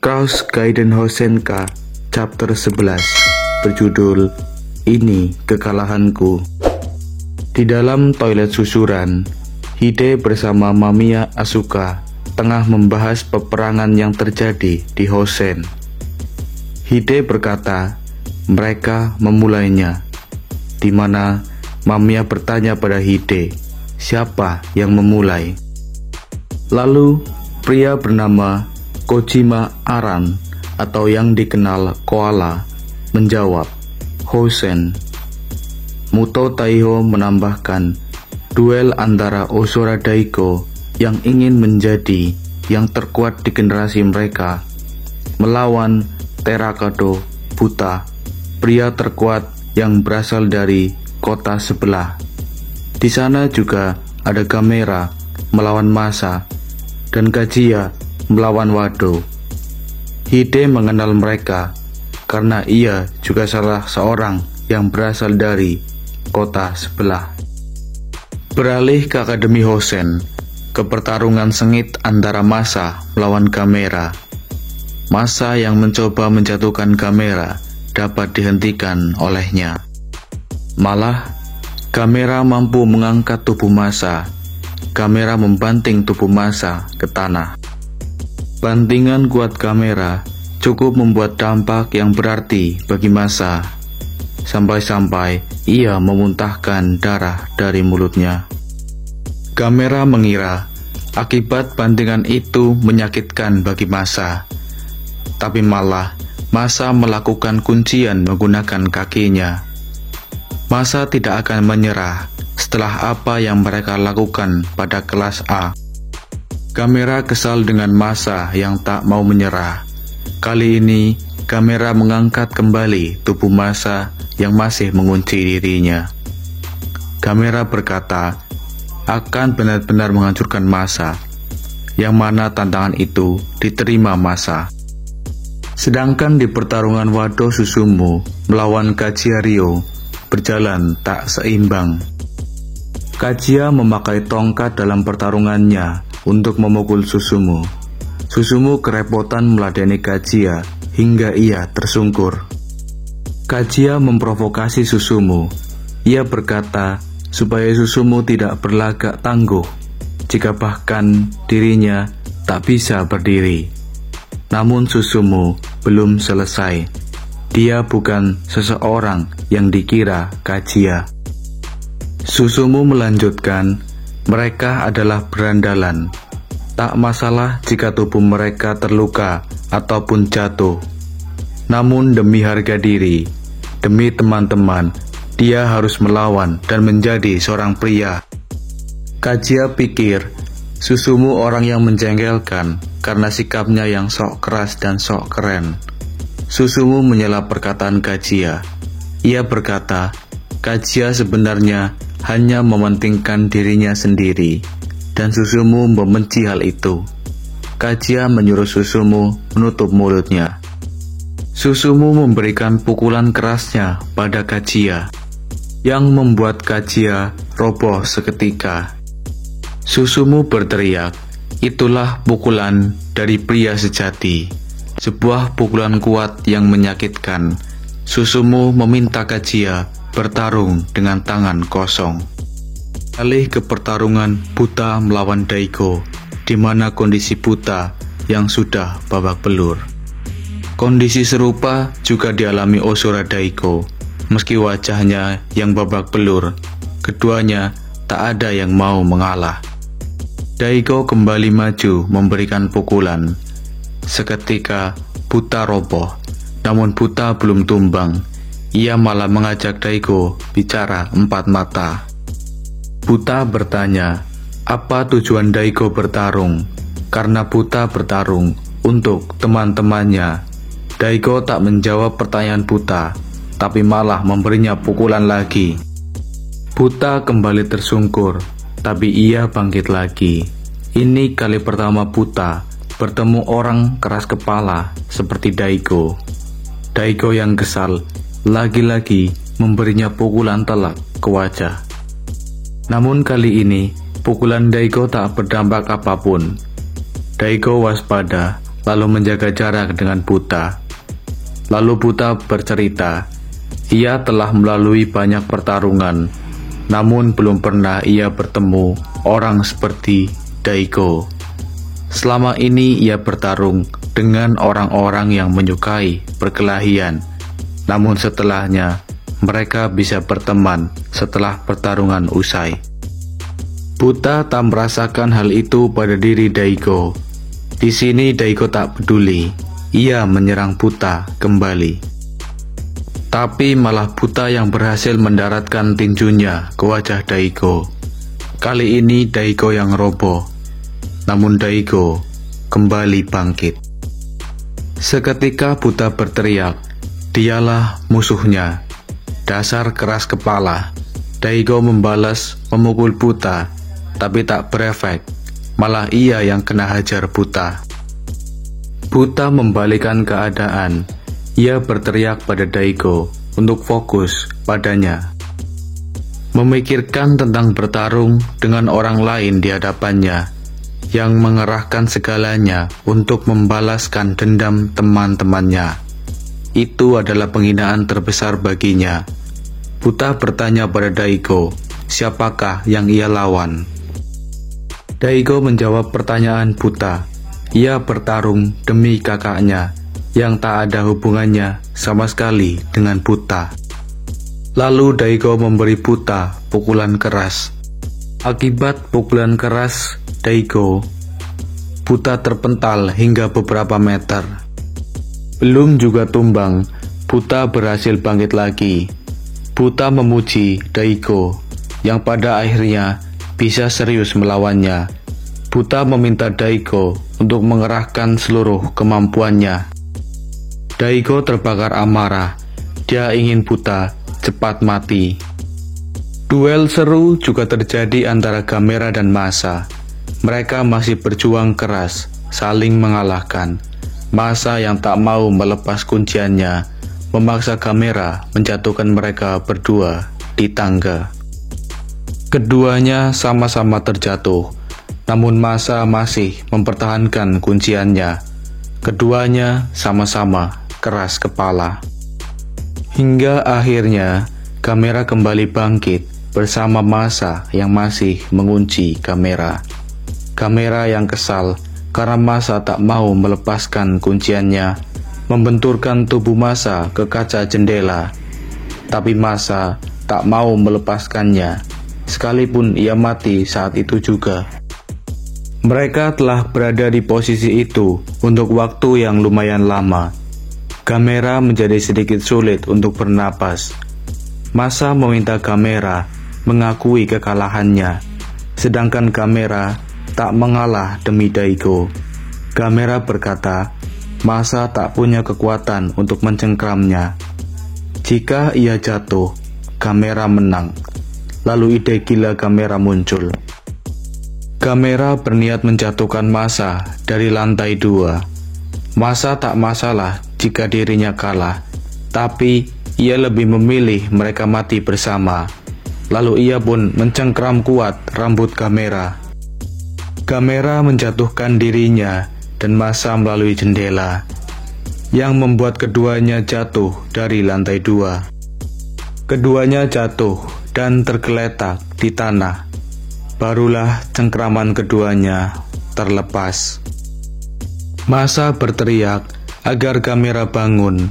Kraus Gaiden Hosenka chapter 11 berjudul Ini Kekalahanku. Di dalam toilet susuran, Hide bersama Mamiya Asuka tengah membahas peperangan yang terjadi di Hosen. Hide berkata mereka memulainya, di mana Mamiya bertanya pada Hide siapa yang memulai. Lalu pria bernama Kojima Aran atau yang dikenal Koala menjawab, Hosen. Muto Taiho menambahkan, duel antara Ozora Daiko yang ingin menjadi yang terkuat di generasi mereka melawan Terakado Buta, pria terkuat yang berasal dari kota sebelah. Di sana juga ada Gamera melawan Masa dan Kajiya melawan Wado. Hide mengenal mereka karena ia juga salah seorang yang berasal dari kota sebelah. Beralih ke Akademi Hosen, ke pertarungan sengit antara Masa melawan Gamera. Masa yang mencoba menjatuhkan Gamera dapat dihentikan olehnya. Malah, Gamera mampu mengangkat tubuh Masa. Gamera membanting tubuh Masa ke tanah. Bantingan kuat Gamera cukup membuat dampak yang berarti bagi Masa, sampai-sampai ia memuntahkan darah dari mulutnya. Gamera mengira akibat bantingan itu menyakitkan bagi Masa, tapi malah Masa melakukan kuncian menggunakan kakinya. Masa tidak akan menyerah setelah apa yang mereka lakukan pada kelas A. Gamera kesal dengan Masa yang tak mau menyerah. Kali ini, Gamera mengangkat kembali tubuh Masa yang masih mengunci dirinya. Gamera berkata, akan benar-benar menghancurkan Masa, yang mana tantangan itu diterima Masa. Sedangkan di pertarungan Wado Susumu melawan Kajiya Ryo berjalan tak seimbang. Kajiya memakai tongkat dalam pertarungannya untuk memukul Susumu. Susumu kerepotan meladeni Kajiya hingga ia tersungkur. Kajiya memprovokasi Susumu. Ia berkata supaya Susumu tidak berlagak tangguh jika bahkan dirinya tak bisa berdiri. Namun Susumu belum selesai. Dia bukan seseorang yang dikira Kajiya. Susumu melanjutkan, mereka adalah berandalan. Tak masalah jika tubuh mereka terluka ataupun jatuh. Namun demi harga diri, demi teman-teman, dia harus melawan dan menjadi seorang pria. Kajiya pikir, Susumu orang yang menjengkelkan karena sikapnya yang sok keras dan sok keren. Susumu menyela perkataan Kajiya. Ia berkata, Kajiya sebenarnya hanya mementingkan dirinya sendiri, dan Susumu membenci hal itu. Kajiya menyuruh Susumu menutup mulutnya. Susumu memberikan pukulan kerasnya pada Kajiya, yang membuat Kajiya roboh seketika. Susumu berteriak, itulah pukulan dari pria sejati. Sebuah pukulan kuat yang menyakitkan. Susumu meminta Kajiya bertarung dengan tangan kosong. Alih ke pertarungan Buta melawan Daiko, di mana kondisi Buta yang sudah babak belur. Kondisi serupa juga dialami Ozora Daiko. Meski wajahnya yang babak belur, keduanya tak ada yang mau mengalah. Daiko kembali maju memberikan pukulan. Seketika Buta roboh, namun Buta belum tumbang. Ia malah mengajak Daiko bicara empat mata. Buta bertanya, apa tujuan Daiko bertarung? Karena Buta bertarung untuk teman-temannya. Daiko tak menjawab pertanyaan Buta, tapi malah memberinya pukulan lagi. Buta kembali tersungkur, tapi ia bangkit lagi. Ini kali pertama Buta bertemu orang keras kepala seperti Daiko. Daiko yang kesal lagi-lagi memberinya pukulan telak ke wajah. Namun kali ini, pukulan Daiko tak berdampak apapun. Daiko waspada lalu menjaga jarak dengan Buta. Lalu Buta bercerita, ia telah melalui banyak pertarungan, namun belum pernah ia bertemu orang seperti Daigo. Selama ini ia bertarung dengan orang-orang yang menyukai perkelahian, namun setelahnya mereka bisa berteman setelah pertarungan usai. Buta tak merasakan hal itu pada diri Daigo. Di sini Daigo tak peduli, ia menyerang Buta kembali. Tapi malah Buta yang berhasil mendaratkan tinjunya ke wajah Daigo. Kali ini Daigo yang roboh, namun Daigo kembali bangkit. Seketika Buta berteriak, dialah musuhnya. Dasar keras kepala. Daigo membalas memukul Buta, tapi tak berefek. Malah ia yang kena hajar Buta. Buta membalikan keadaan. Ia berteriak pada Daigo untuk fokus padanya. Memikirkan tentang bertarung dengan orang lain di hadapannya, yang mengerahkan segalanya untuk membalaskan dendam teman-temannya. Itu adalah penghinaan terbesar baginya. Buta bertanya pada Daigo, siapakah yang ia lawan? Daigo menjawab pertanyaan Buta. Ia bertarung demi kakaknya, yang tak ada hubungannya sama sekali dengan Buta. Lalu Daigo memberi Buta pukulan keras. Akibat pukulan keras Daigo, Buta terpental hingga beberapa meter. Belum juga tumbang, Buta berhasil bangkit lagi. Buta memuji Daigo, yang pada akhirnya bisa serius melawannya. Buta meminta Daigo untuk mengerahkan seluruh kemampuannya. Daigo terbakar amarah. Dia ingin Buta cepat mati. Duel seru juga terjadi antara Gamera dan Masa. Mereka masih berjuang keras, saling mengalahkan. Masa yang tak mau melepas kunciannya memaksa Gamera menjatuhkan mereka berdua di tangga. Keduanya sama-sama terjatuh, namun Masa masih mempertahankan kunciannya. Keduanya sama-sama keras kepala. Hingga akhirnya Gamera kembali bangkit bersama Masa yang masih mengunci Gamera. Gamera yang kesal karena Masa tak mau melepaskan kunciannya, membenturkan tubuh Masa ke kaca jendela. Tapi Masa tak mau melepaskannya, sekalipun ia mati saat itu juga. Mereka telah berada di posisi itu untuk waktu yang lumayan lama. Gamera menjadi sedikit sulit untuk bernapas. Masa meminta Gamera mengakui kekalahannya, sedangkan Gamera tak mengalah demi Daigo. Gamera berkata, Masa tak punya kekuatan untuk mencengkramnya. Jika ia jatuh, Gamera menang. Lalu ide gila Gamera muncul. Gamera berniat menjatuhkan Masa dari lantai 2. Masa tak masalah jika dirinya kalah, tapi ia lebih memilih mereka mati bersama. Lalu ia pun mencengkram kuat rambut Gamera. Gamera menjatuhkan dirinya dan Masa melalui jendela, yang membuat keduanya jatuh dari lantai 2. Keduanya jatuh dan tergeletak di tanah. Barulah cengkraman keduanya terlepas. Masa berteriak agar Gamera bangun.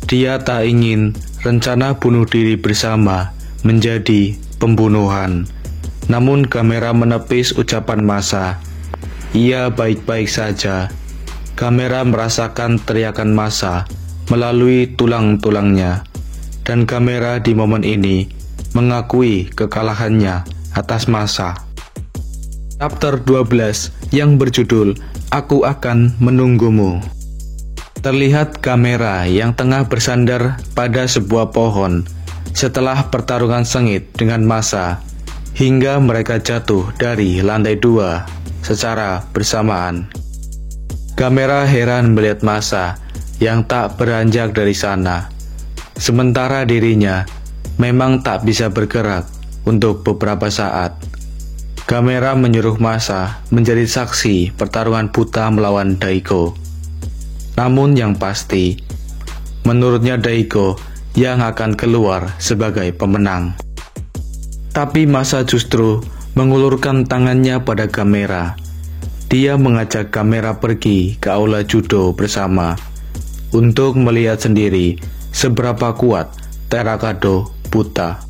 Dia tak ingin rencana bunuh diri bersama menjadi pembunuhan. Namun Gamera menepis ucapan Masa. Ia baik-baik saja. Gamera merasakan teriakan Masa melalui tulang-tulangnya. Dan Gamera di momen ini mengakui kekalahannya atas Masa. Chapter 12 yang berjudul Aku Akan Menunggumu. Terlihat Gamera yang tengah bersandar pada sebuah pohon setelah pertarungan sengit dengan Masa, hingga mereka jatuh dari lantai 2 secara bersamaan. Gamera heran melihat Masa yang tak beranjak dari sana, sementara dirinya memang tak bisa bergerak untuk beberapa saat. Gamera menyuruh Masa menjadi saksi pertarungan Buta melawan Daigo. Namun yang pasti, menurutnya Daigo yang akan keluar sebagai pemenang. Tapi Masa justru mengulurkan tangannya pada Gamera. Dia mengajak Gamera pergi ke aula judo bersama untuk melihat sendiri seberapa kuat Terakado buta.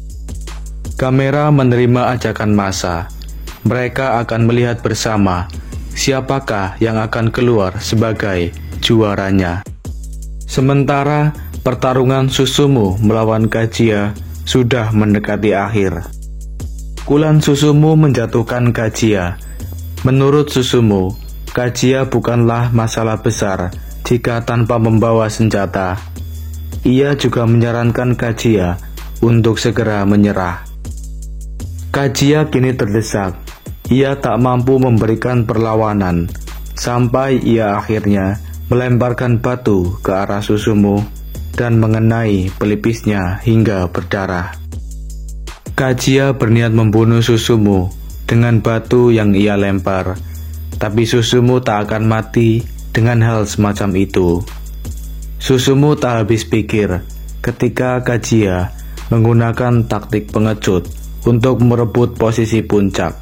Gamera menerima ajakan Masa. Mereka akan melihat bersama siapakah yang akan keluar sebagai juaranya. Sementara pertarungan Susumu melawan Kajiya sudah mendekati akhir. Kulan Susumu menjatuhkan Kajiya. Menurut Susumu, Kajiya bukanlah masalah besar jika tanpa membawa senjata. Ia juga menyarankan Kajiya untuk segera menyerah. Kajiya kini terdesak. Ia tak mampu memberikan perlawanan, sampai ia akhirnya melemparkan batu ke arah Susumu dan mengenai pelipisnya hingga berdarah. Kajiya berniat membunuh Susumu dengan batu yang ia lempar, tapi Susumu tak akan mati dengan hal semacam itu. Susumu tak habis pikir ketika Kajiya menggunakan taktik pengecut untuk merebut posisi puncak,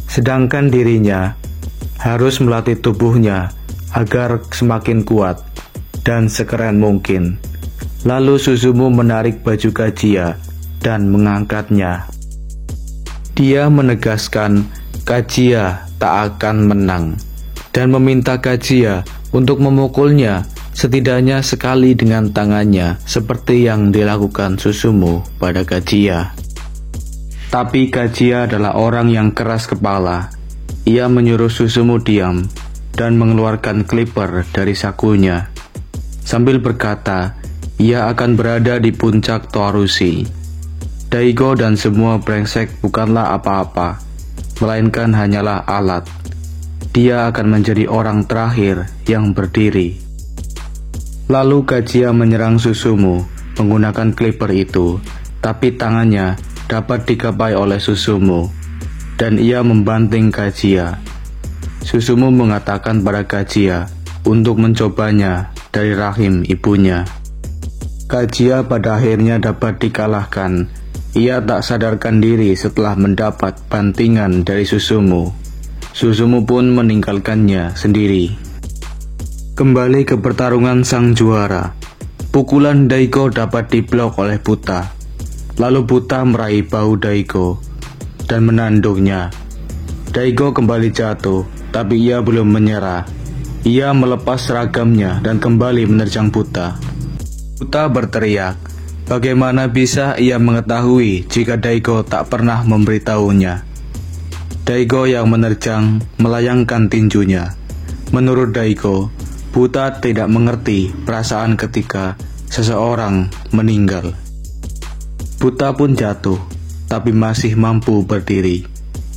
sedangkan dirinya harus melatih tubuhnya agar semakin kuat dan sekeren mungkin. Lalu Susumu menarik baju Kajiya dan mengangkatnya. Dia menegaskan Kajiya tak akan menang dan meminta Kajiya untuk memukulnya setidaknya sekali dengan tangannya seperti yang dilakukan Susumu pada Kajiya. Tapi Kajiya adalah orang yang keras kepala. Ia menyuruh Susumu diam dan mengeluarkan clipper dari sakunya. Sambil berkata, ia akan berada di puncak Toarushi. Daigo dan semua brengsek bukanlah apa-apa, melainkan hanyalah alat. Dia akan menjadi orang terakhir yang berdiri. Lalu Kajiya menyerang Susumu menggunakan clipper itu, tapi tangannya dapat digapai oleh Susumu, dan ia membanting Kajiya. Susumu mengatakan pada Kajiya untuk mencobanya dari rahim ibunya. Kajiya pada akhirnya dapat dikalahkan. Ia tak sadarkan diri setelah mendapat bantingan dari Susumu. Susumu pun meninggalkannya sendiri. Kembali ke pertarungan sang juara. Pukulan Daigo dapat diblok oleh Buta. Lalu Buta meraih bahu Daigo dan menanduknya. Daigo kembali jatuh, tapi ia belum menyerah. Ia melepas seragamnya dan kembali menerjang Buta. Buta berteriak, bagaimana bisa ia mengetahui jika Daigo tak pernah memberitahunya. Daigo yang menerjang melayangkan tinjunya. Menurut Daigo, Buta tidak mengerti perasaan ketika seseorang meninggal. Buta pun jatuh, tapi masih mampu berdiri.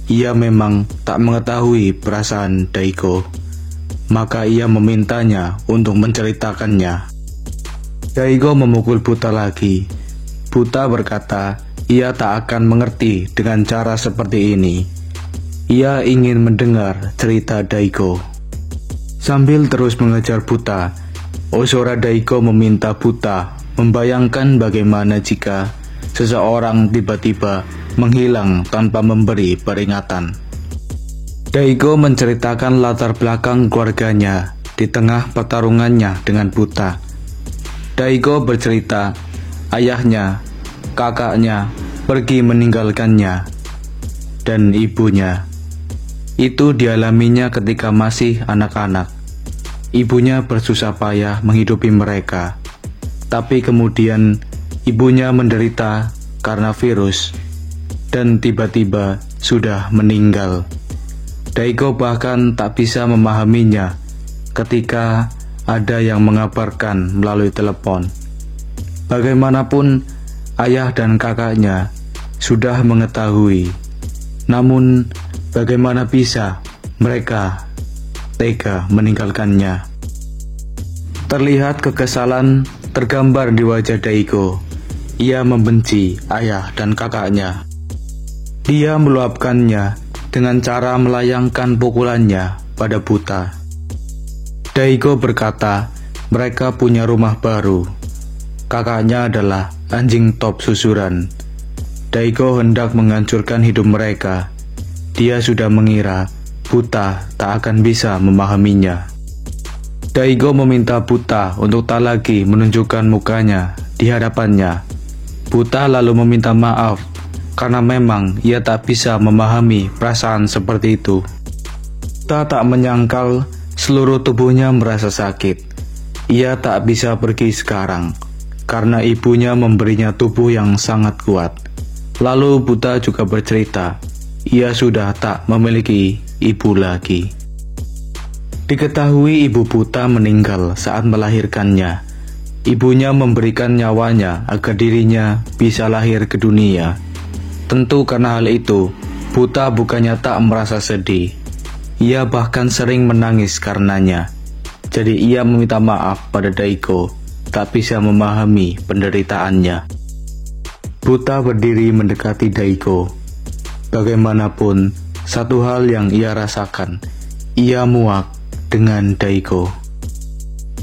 Ia memang tak mengetahui perasaan Daigo, maka ia memintanya untuk menceritakannya. Daigo memukul Buta lagi. Buta berkata, ia tak akan mengerti dengan cara seperti ini. Ia ingin mendengar cerita Daigo. Sambil terus mengejar Buta, Ozora Daigo meminta Buta membayangkan bagaimana jika seseorang tiba-tiba menghilang tanpa memberi peringatan. Daigo menceritakan latar belakang keluarganya di tengah pertarungannya dengan Buta. Daigo bercerita, ayahnya, kakaknya pergi meninggalkannya, dan ibunya. Itu dialaminya ketika masih anak-anak. Ibunya bersusah payah menghidupi mereka, tapi kemudian ibunya menderita karena virus dan tiba-tiba sudah meninggal. Daigo bahkan tak bisa memahaminya ketika ada yang mengabarkan melalui telepon. Bagaimanapun, ayah dan kakaknya sudah mengetahui. Namun, bagaimana bisa mereka tega meninggalkannya? Terlihat kekesalan tergambar di wajah Daigo. Ia membenci ayah dan kakaknya. Dia meluapkannya dengan cara melayangkan pukulannya pada Buta. Daigo berkata, mereka punya rumah baru. Kakaknya adalah anjing top susuran. Daigo hendak menghancurkan hidup mereka. Dia sudah mengira Buta tak akan bisa memahaminya. Daigo meminta Buta untuk tak lagi menunjukkan mukanya di hadapannya. Buta lalu meminta maaf karena memang ia tak bisa memahami perasaan seperti itu. Buta tak menyangkal seluruh tubuhnya merasa sakit. Ia tak bisa pergi sekarang karena ibunya memberinya tubuh yang sangat kuat. Lalu Buta juga bercerita, ia sudah tak memiliki ibu lagi. Diketahui ibu Buta meninggal saat melahirkannya. Ibunya memberikan nyawanya agar dirinya bisa lahir ke dunia. Tentu karena hal itu, Buta bukannya tak merasa sedih. Ia bahkan sering menangis karenanya. Jadi ia meminta maaf pada Daigo, tak bisa memahami penderitaannya. Buta berdiri mendekati Daigo. Bagaimanapun, satu hal yang ia rasakan, ia muak dengan Daigo.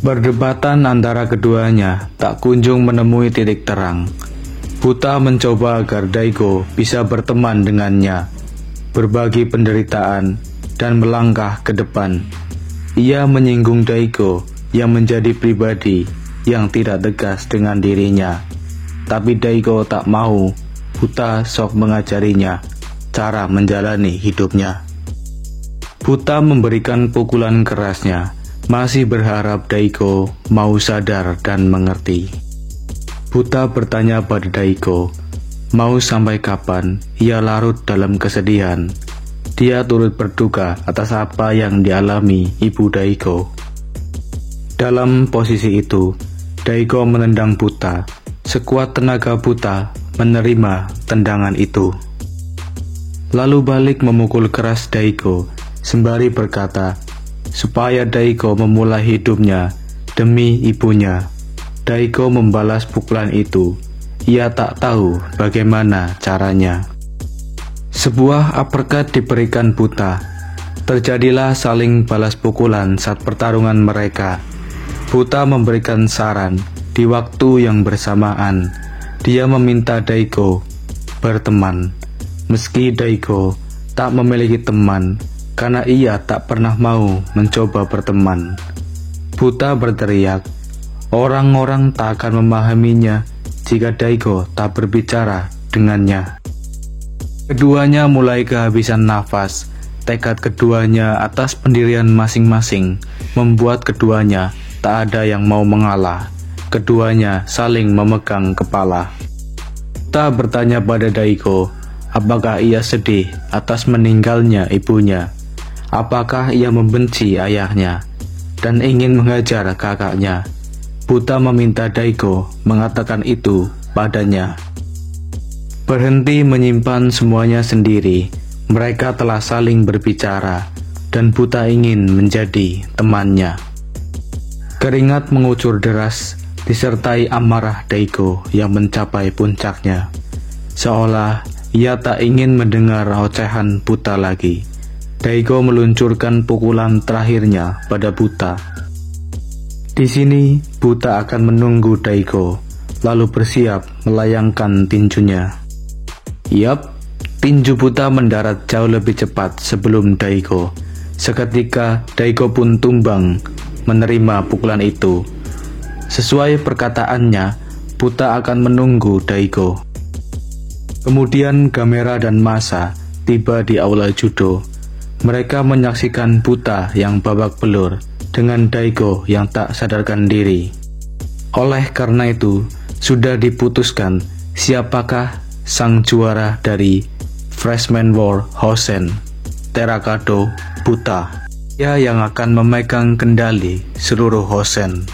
Perdebatan antara keduanya tak kunjung menemui titik terang. Buta mencoba agar Daigo bisa berteman dengannya, berbagi penderitaan, dan melangkah ke depan. Ia menyinggung Daigo yang menjadi pribadi yang tidak tegas dengan dirinya. Tapi Daigo tak mau Buta sok mengajarinya cara menjalani hidupnya. Buta memberikan pukulan kerasnya, masih berharap Daigo mau sadar dan mengerti. Buta bertanya pada Daigo, mau sampai kapan ia larut dalam kesedihan. Dia turut berduka atas apa yang dialami ibu Daigo. Dalam posisi itu, Daigo menendang Buta. Sekuat tenaga Buta menerima tendangan itu. Lalu balik memukul keras Daigo, sembari berkata, supaya Daigo memulai hidupnya demi ibunya. Daigo membalas pukulan itu. Ia tak tahu bagaimana caranya. Sebuah uppercut diberikan Buta. Terjadilah saling balas pukulan saat pertarungan mereka. Buta memberikan saran di waktu yang bersamaan. Dia meminta Daigo berteman. Meski Daigo tak memiliki teman, karena ia tak pernah mau mencoba berteman. Buta berteriak, orang-orang tak akan memahaminya jika Daigo tak berbicara dengannya. Keduanya mulai kehabisan nafas. Tekad keduanya atas pendirian masing-masing membuat keduanya tak ada yang mau mengalah. Keduanya saling memegang kepala. Buta bertanya pada Daigo, apakah ia sedih atas meninggalnya ibunya? Apakah ia membenci ayahnya dan ingin menghajar kakaknya? Buta meminta Daigo mengatakan itu padanya. Berhenti menyimpan semuanya sendiri. Mereka telah saling berbicara dan Buta ingin menjadi temannya. Keringat mengucur deras disertai amarah Daigo yang mencapai puncaknya. Seolah ia tak ingin mendengar ocehan Buta lagi. Daigo meluncurkan pukulan terakhirnya pada Buta. Di sini Buta akan menunggu Daigo, lalu bersiap melayangkan tinjunya. Yap, tinju Buta mendarat jauh lebih cepat sebelum Daigo. Seketika Daigo pun tumbang menerima pukulan itu. Sesuai perkataannya, Buta akan menunggu Daigo. Kemudian Gamera dan Masa tiba di aula judo. Mereka menyaksikan Buta yang babak belur dengan Daigo yang tak sadarkan diri. Oleh karena itu, sudah diputuskan siapakah sang juara dari Freshman War Hosen, Terakado Buta. Dia yang akan memegang kendali seluruh Hosen.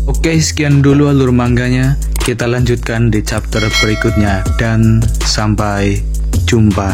Oke, sekian dulu alur mangganya. Kita lanjutkan di chapter berikutnya dan sampai jumpa.